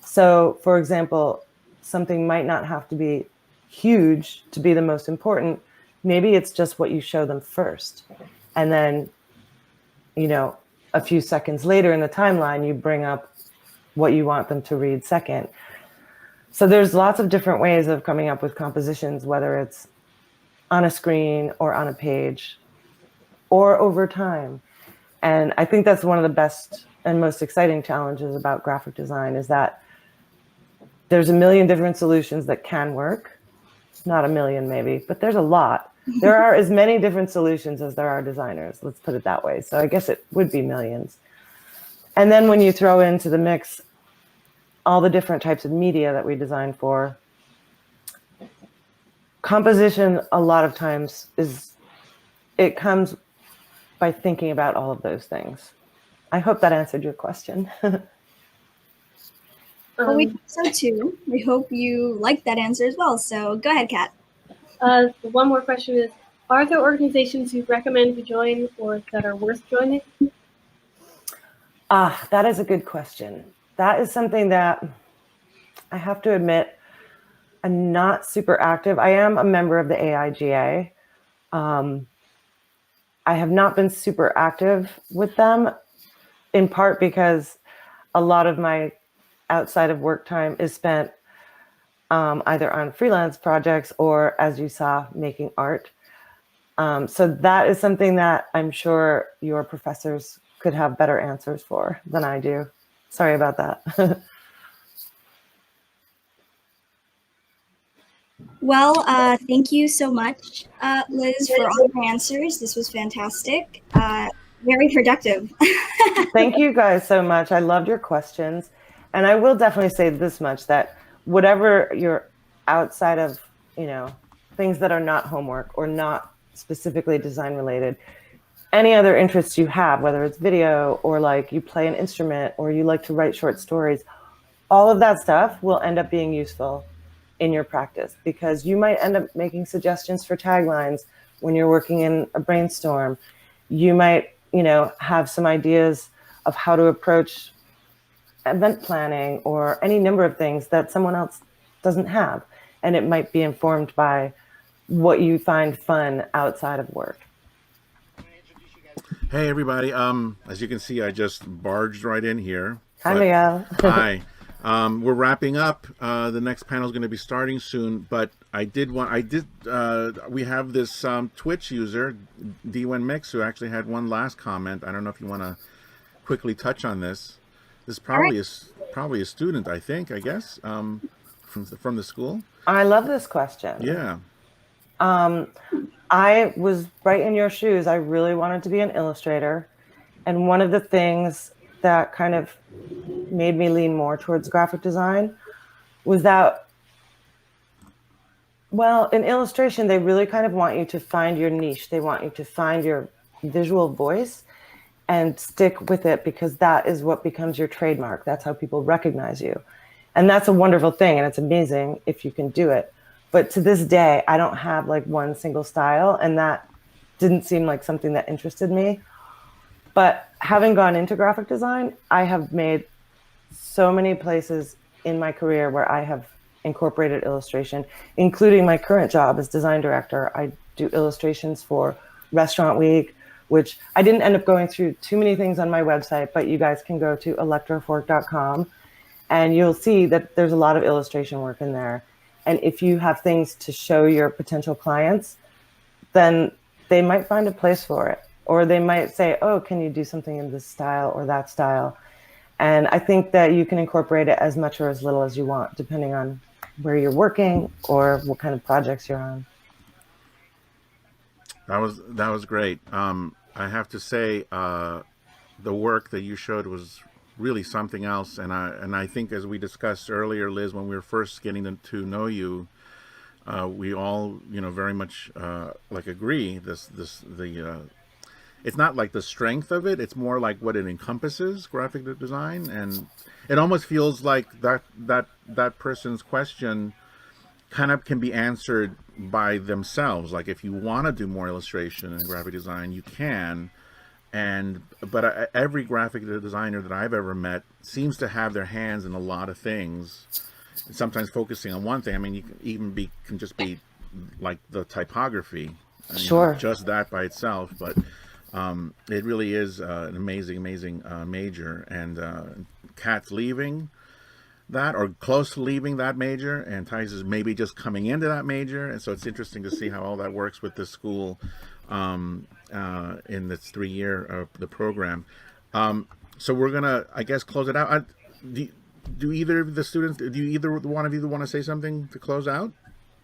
So, for example, something might not have to be huge to be the most important. Maybe it's just what you show them first. And then, you know, a few seconds later in the timeline, you bring up what you want them to read second. So there's lots of different ways of coming up with compositions, whether it's on a screen or on a page or over time. And I think that's one of the best and most exciting challenges about graphic design is that there's a million different solutions that can work. Not a million maybe, but there's a lot. There are as many different solutions as there are designers, let's put it that way. So I guess it would be millions. And then when you throw into the mix all the different types of media that we design for, composition a lot of times it comes by thinking about all of those things. I hope that answered your question. Well, we hope so too. We hope you liked that answer as well. So go ahead, Kat. One more question is, are there organizations you recommend to join or that are worth joining? That is a good question. That is something that I have to admit, I'm not super active. I am a member of the AIGA. I have not been super active with them, in part because a lot of my outside of work time is spent either on freelance projects or, as you saw, making art. So that is something that I'm sure your professors could have better answers for than I do. Sorry about that. Well, thank you so much, Liz, for all your answers. This was fantastic. Very productive. Thank you guys so much. I loved your questions. And I will definitely say this much, that whatever you're outside of, you know, things that are not homework or not specifically design related, any other interests you have, whether it's video or like you play an instrument or you like to write short stories, all of that stuff will end up being useful in your practice because you might end up making suggestions for taglines when you're working in a brainstorm. You might, you know, have some ideas of how to approach event planning or any number of things that someone else doesn't have. And it might be informed by what you find fun outside of work. Hey everybody, as you can see, I just barged right in here. Hi, Miguel. Hi. We're wrapping up. The next panel is going to be starting soon, but we have this Twitch user, D1Mix, who actually had one last comment. I don't know if you want to quickly touch on this. This is probably a student, I guess, from the school. I love this question. Yeah. I was right in your shoes. I really wanted to be an illustrator. And one of the things that kind of made me lean more towards graphic design was that, well, in illustration, they really kind of want you to find your niche. They want you to find your visual voice and stick with it because that is what becomes your trademark. That's how people recognize you. And that's a wonderful thing. And it's amazing if you can do it. But to this day, I don't have like one single style, and that didn't seem like something that interested me. But having gone into graphic design, I have made so many places in my career where I have incorporated illustration, including my current job as design director. I do illustrations for Restaurant Week, which I didn't end up going through too many things on my website, but you guys can go to electrofork.com and you'll see that there's a lot of illustration work in there. And if you have things to show your potential clients, then they might find a place for it. Or they might say, oh, can you do something in this style or that style? And I think that you can incorporate it as much or as little as you want, depending on where you're working or what kind of projects you're on. That was great. I have to say, the work that you showed was really something else, and I think, as we discussed earlier, Liz, when we were first getting to know you, we all, very much like agree. It's not like the strength of it; it's more like what it encompasses, graphic design, and it almost feels like that person's question kind of can be answered by themselves. Like, if you want to do more illustration and graphic design, you can. But every graphic designer that I've ever met seems to have their hands in a lot of things, sometimes focusing on one thing. I mean, you can even can just be like the typography, Sure. just that by itself. But it really is an amazing major, and Kat's leaving that, or close to leaving that major, and Thais is maybe just coming into that major, and so it's interesting to see how all that works with this school in this 3-year of the program. So we're gonna, I guess, close it out. Do either of the students, do either one of you want to say something to close out?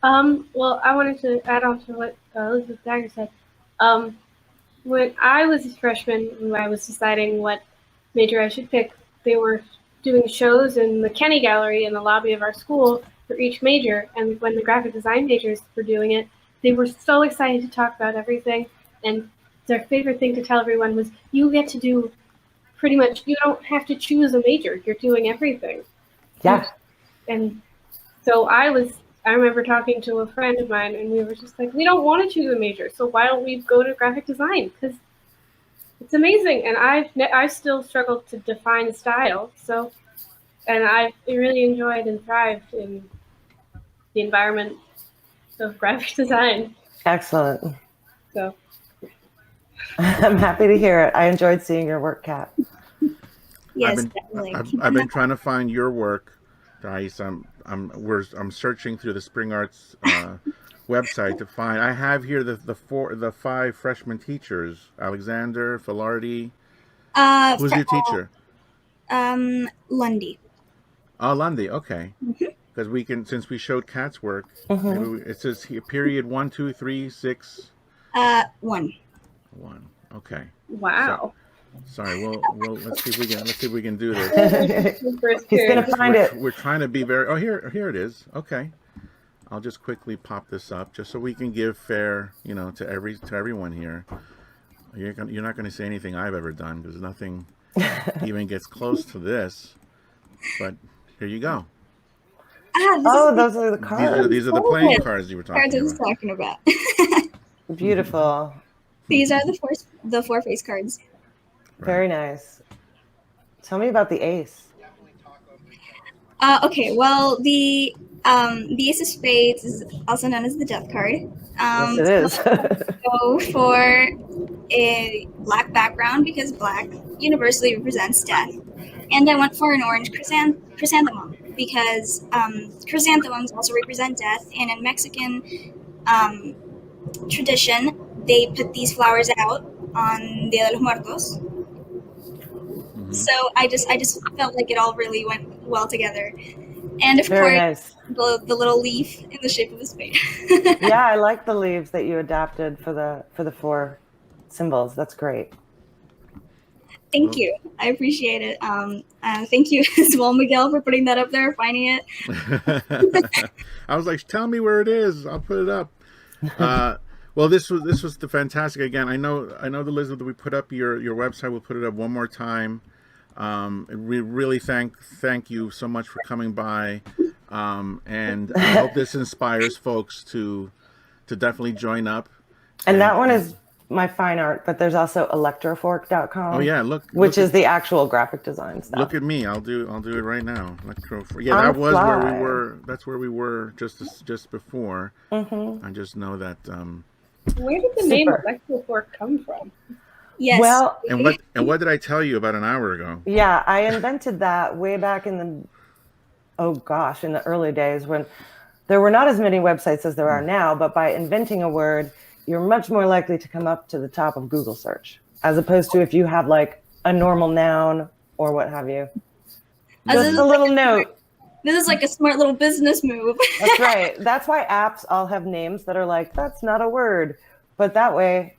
Well, I wanted to add on to what Elizabeth Dagger said. When I was a freshman, when I was deciding what major I should pick, they were doing shows in the Kenny Gallery in the lobby of our school for each major. And when the graphic design majors were doing it, they were so excited to talk about everything. And their favorite thing to tell everyone was, you get to do pretty much, you don't have to choose a major. You're doing everything. Yeah. And so I remember talking to a friend of mine, and we were just like, we don't want to choose a major, so why don't we go to graphic design? Because it's amazing, and I've still struggled to define style. So, and I really enjoyed and thrived in the environment of graphic design. Excellent. So I'm happy to hear it. I enjoyed seeing your work, Kat. Yes, definitely. I've been trying to find your work, Thais. I'm searching through the Spring Arts website to find. I have here the 5 freshman teachers: Alexander, Filardi. Who's your teacher? Lundy. Oh, Lundy. Okay. Because we can, since we showed Kat's work, maybe it says here period 1, 2, 3, 6. 1. 1. Okay. wow. Sorry. Well, let's see if we can do this. He's gonna find it. We're trying to be very. Oh, here it is. Okay. I'll just quickly pop this up just so we can give fair, to everyone here. You're not going to say anything I've ever done, because nothing even gets close to this. But here you go. Those are the cards. These are the playing cards you were talking Cards I was about. talking about. Beautiful. These are the 4 face cards. Very nice. Tell me about the ace. Okay, well, the Ace of Spades is also known as the Death card. Yes, it is. So for a black background, because black universally represents death, and I went for an orange chrysanthemum because chrysanthemums also represent death, and in Mexican tradition, they put these flowers out on Dia de los Muertos. So I just felt like it all really went well together, and of Very course nice. the little leaf in the shape of a spade. Yeah, I like the leaves that you adapted for the 4 symbols. That's great. Thank you. I appreciate it. Thank you as well, Miguel, for putting that up there, finding it. I was like, tell me where it is. I'll put it up. Well, this was the fantastic. Again, I know the Liz that we put up your website. We'll put it up one more time. We really thank you so much for coming by, and I hope this inspires folks to definitely join up. And that one is my fine art, but there's also electrofork.com. Oh yeah, which is the actual graphic design stuff. Look at me. I'll do it right now. Electrofork. Yeah, that was where we were. That's where we were just before. I just know that. Where did the name Electrofork come from? Yes. Well, and what did I tell you about an hour ago? Yeah, I invented that way back in the early days when there were not as many websites as there are now, but by inventing a word, you're much more likely to come up to the top of Google search, as opposed to if you have like a normal noun or what have you. Just a little note. This is like a smart little business move. That's right. That's why apps all have names that are like, that's not a word. But that way,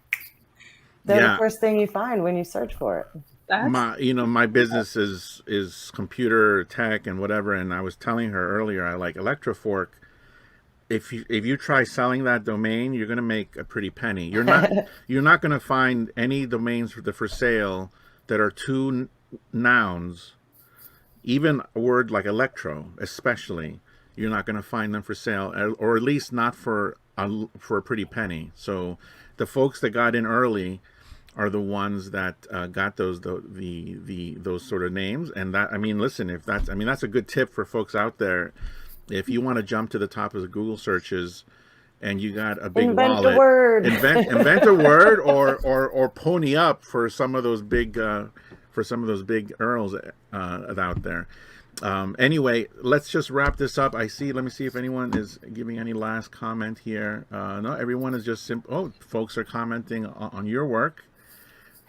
they're the first thing you find when you search for it. My business is computer tech and whatever, and I was telling her earlier, I like Electrofork. If you try selling that domain, you're going to make a pretty penny. You're not going to find any domains for sale that are two nouns. Even a word like electro, especially, you're not going to find them for sale, or at least not for a pretty penny. So the folks that got in early are the ones that got those sort of names. And that, I mean, listen, that's a good tip for folks out there. If you want to jump to the top of the Google searches and you got a big wallet, a word. invent a word, or pony up for some of those big earls out there. Anyway, let's just wrap this up. Let me see if anyone is giving any last comment here. No, everyone is just folks are commenting on your work,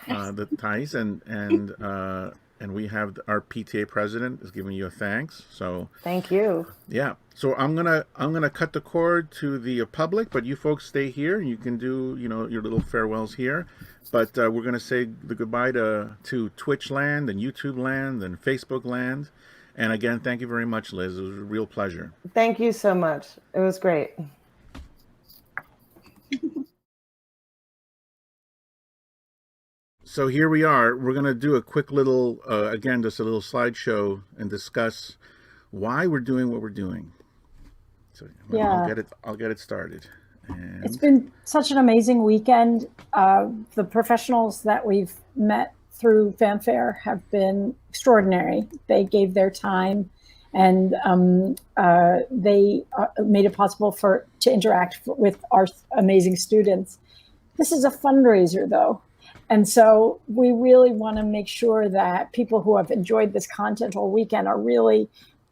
the Thais, and we have our PTA president is giving you a thanks. So thank you. Yeah. So I'm gonna cut the cord to the public, but you folks stay here and you can do your little farewells here. But we're going to say the goodbye to Twitch land and YouTube land and Facebook land. And again, thank you very much, Liz. It was a real pleasure. Thank you so much. It was great. So here we are. We're going to do a quick little, again, just a little slideshow and discuss why we're doing what we're doing. So I'll get it started. And it's been such an amazing weekend. The professionals that we've met through Fanfare have been extraordinary. They gave their time, and they made it possible to interact with our amazing students. This is a fundraiser, though, and so we really want to make sure that people who have enjoyed this content all weekend are really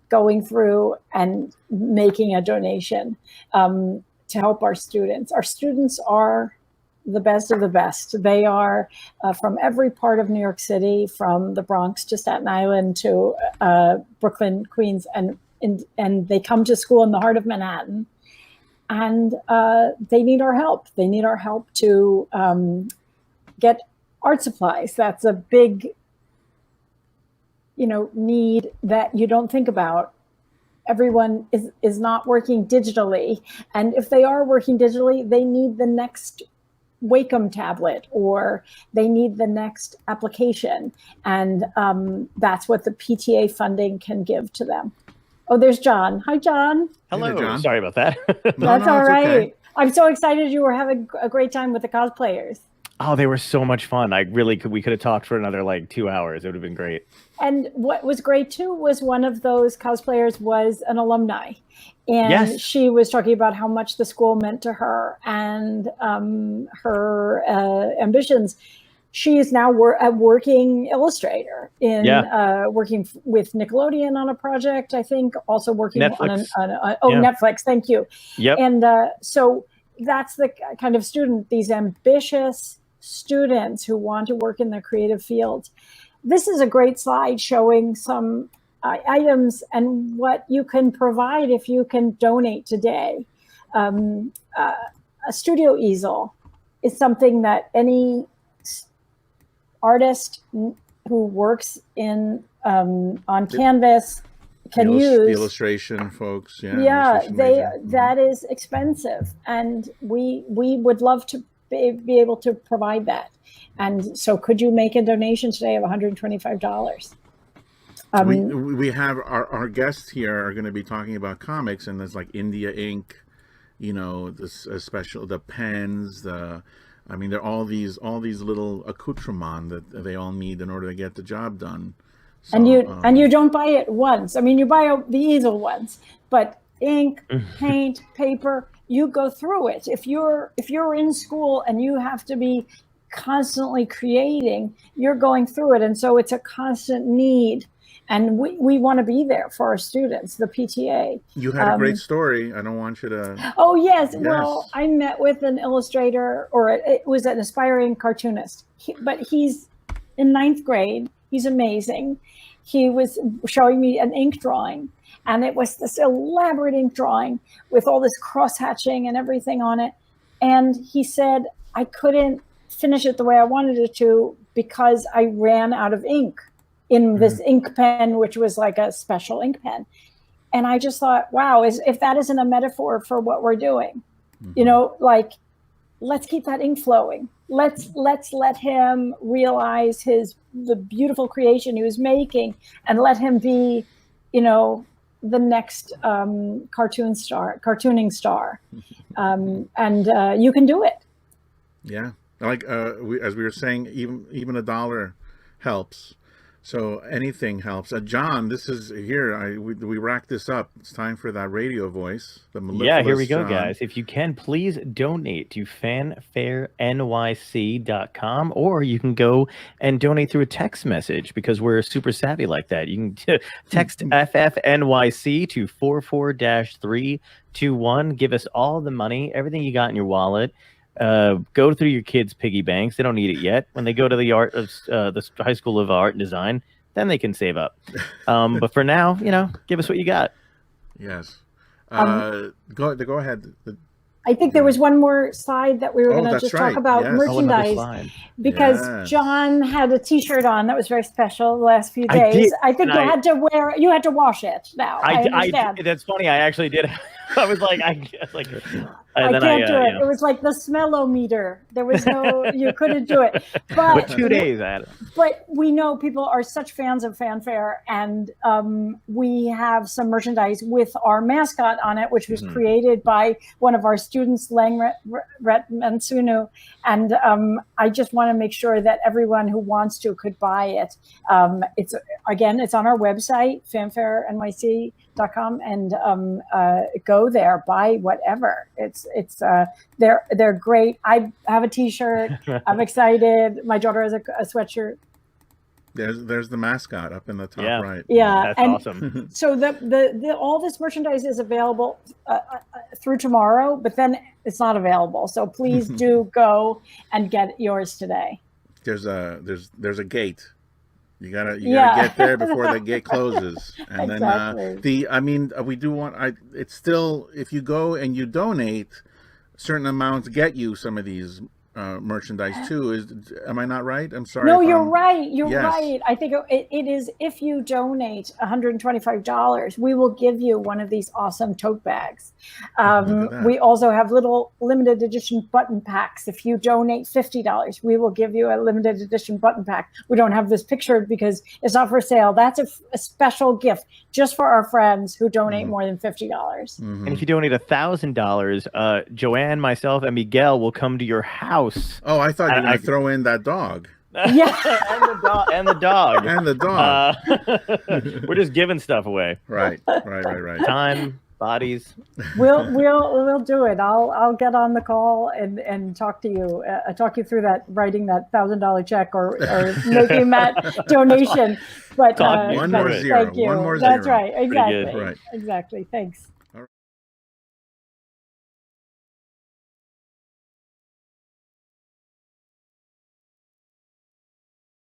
going through and making a donation to help our students. Our students are the best of the best. They are from every part of New York City, from the Bronx to Staten Island to Brooklyn, Queens, and they come to school in the heart of Manhattan. And they need our help. They need our help to get art supplies. That's a big, need that you don't think about. Everyone is not working digitally. And if they are working digitally, they need the next Wacom tablet, or they need the next application. And that's what the PTA funding can give to them. Oh, there's John. Hi, John. Hello. Hey, John. Sorry about that. That's all right. Okay. I'm so excited you were having a great time with the cosplayers. Oh, they were so much fun. We could have talked for another 2 hours. It would have been great. And what was great too was one of those cosplayers was an alumni, and Yes. she was talking about how much the school meant to her and her ambitions. She is now a working illustrator working with Nickelodeon on a project, I think, also working Netflix. Netflix. Thank you. Yep. And so that's the kind of student, these ambitious students who want to work in the creative field. This is a great slide showing some items and what you can provide if you can donate today. A studio easel is something that any artist who works on canvas can use. The illustration folks, that is expensive, and we would love to be able to provide that. And so could you make a donation today of $125? We have our guests here are going to be talking about comics, and there's India ink, this special, the pens, there are all these little accoutrements that they all need in order to get the job done. So, and you don't buy it once. You buy the easel once, but ink, paint, paper, you go through it. If you're in school and you have to be constantly creating, you're going through it. And so it's a constant need. And we want to be there for our students, the PTA. You had a great story. I don't want you to... Oh, yes. Well, I met with an illustrator, or it was an aspiring cartoonist. But he's in 9th grade. He's amazing. he was showing me an ink drawing, and it was this elaborate ink drawing with all this cross hatching and everything on it. And he said, I couldn't finish it the way I wanted it to because I ran out of ink in this ink pen, which was like a special ink pen. And I just thought, wow, if that isn't a metaphor for what we're doing, you know, like, let's keep that ink flowing. Let's let him realize the beautiful creation he was making, and let him be, you know, the next cartooning star. And you can do it. Yeah, like as we were saying, even $1 helps. So anything helps. John, this is here. We rack this up. It's time for that radio voice. Yeah, here we go, guys. If you can, please donate to fanfarenyc.com, or you can go and donate through a text message, because we're super savvy like that. You can text FFNYC to 44-321. Give us all the money, everything you got in your wallet. Go through your kids' piggy banks. They don't need it yet. When they go to the High School of Art and Design, then they can save up. But for now, you know, give us what you got. Yes. Go ahead. I think there was one more slide that we were going to just talk about, merchandise, because John had a T-shirt on that was very special the last few days. I think you had to wash it now. I understand. That's funny. I actually did. I was like, I can't do it. It was like the smellometer. There was no, you couldn't do it. But 2 days I had it. But we know people are such fans of Fanfare, and we have some merchandise with our mascot on it, which was created by one of our students, Lang Mansunu. And I just want to make sure that everyone who wants to could buy it. It's on our website, fanfarenyc.com, and go there, buy whatever. They're great. I have a T-shirt. I'm excited. My daughter has a sweatshirt. There's the mascot up in the top right. Yeah, that's awesome. So the all this merchandise is available through tomorrow, but then it's not available. So please do go and get yours today. There's a gate. You gotta get there before the gate closes. And exactly. then we do want. It's still, if you go and you donate, certain amounts get you some of these merchandise too. Am I not right? I'm sorry. No, you're right. You're right. I think it is, if you donate $125, we will give you one of these awesome tote bags. We also have little limited edition button packs. If you donate $50, we will give you a limited edition button pack. We don't have this pictured because it's not for sale. That's a special gift just for our friends who donate more than $50. And if you donate $1,000, Joanne, myself, and Miguel will come to your house. Oh, I thought you were going to throw in that dog. Yeah, and the dog. And the dog. We're just giving stuff away. Right. Time, bodies. We'll do it. I'll get on the call and talk to you. Talk you through that, writing that $1,000 check or making that donation. But one more zero. thank you. One more zero. That's right. Exactly. Right. Exactly. Thanks.